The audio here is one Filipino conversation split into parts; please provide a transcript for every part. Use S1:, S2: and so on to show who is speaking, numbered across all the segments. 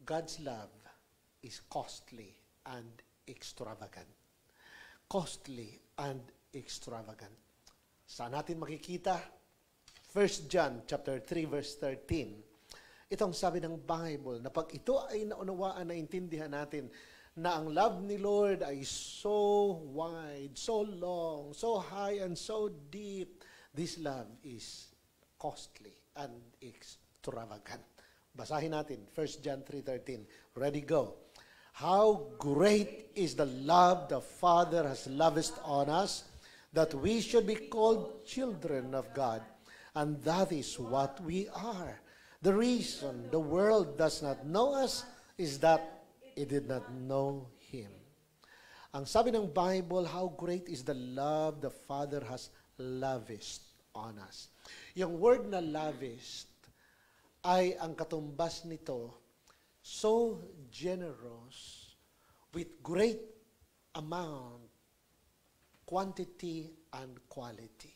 S1: God's love is costly and extravagant. Costly and extravagant. Saan natin makikita? 1 John chapter 3 verse 13. Itong sabi ng Bible na pag ito ay naunawaan, naintindihan natin na ang love ni Lord ay so wide, so long, so high, and so deep. This love is costly and extravagant. Basahin natin, 1 John 3:13. Ready, go. How great is the love the Father has lavished on us, that we should be called children of God. And that is what we are. The reason the world does not know us is that it did not know Him. Ang sabi ng Bible, how great is the love the Father has lavished on us. Yung word na lavished ay ang katumbas nito, so generous, with great amount, quantity, and quality.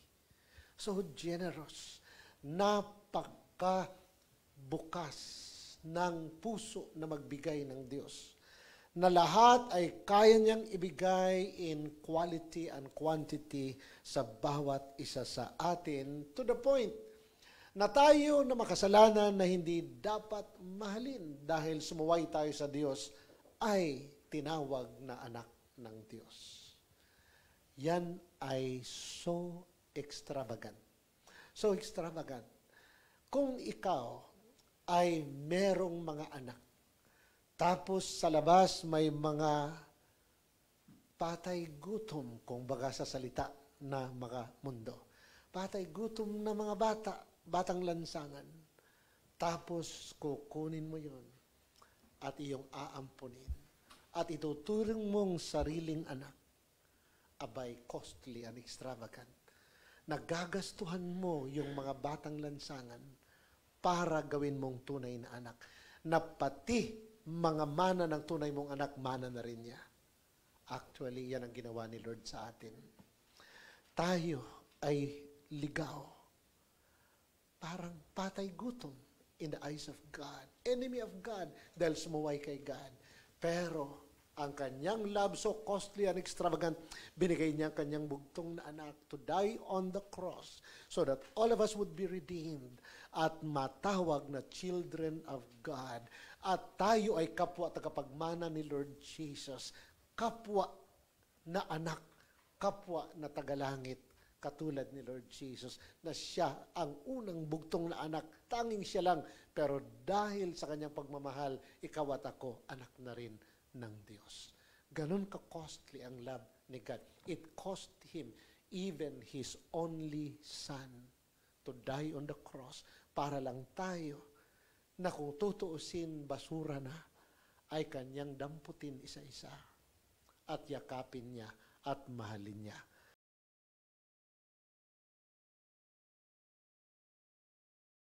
S1: So generous, napakabukas ng puso na magbigay ng Diyos, na lahat ay kaya niyang ibigay in quality and quantity sa bawat isa sa atin, to the point na tayo na makasalanan na hindi dapat mahalin dahil sumuway tayo sa Diyos, ay tinawag na anak ng Diyos. Yan ay so extravagant. So extravagant. Kung ikaw ay merong mga anak, tapos sa labas may mga patay gutom, kung baga sa salita na mga mundo. Patay gutom na mga batang lansangan. Tapos kukunin mo yon at iyong aampunin. At ituturing mong sariling anak. Abay, costly and extravagant. Nagagastuhan mo yung mga batang lansangan para gawin mong tunay na anak. Na pati mga mana ng tunay mong anak, mana na rin niya. Actually, yan ang ginawa ni Lord sa atin. Tayo ay ligaw. Parang patay gutom in the eyes of God. Enemy of God dahil sumuway kay God. Pero ang kanyang love, so costly and extravagant, binigay niya ang kanyang bugtong na anak to die on the cross so that all of us would be redeemed at matawag na children of God. At tayo ay kapwa tagapagmana ni Lord Jesus, kapwa na anak, kapwa na tagalangit, katulad ni Lord Jesus, na siya ang unang bugtong na anak, tanging siya lang, pero dahil sa kanyang pagmamahal, ikaw at ako, anak na rin ng Diyos. Ganon ka-costly ang love ni God. It cost Him even His only Son to die on the cross para lang tayo na kung tutuusin basura na ay kanyang damputin isa-isa at yakapin niya at mahalin niya.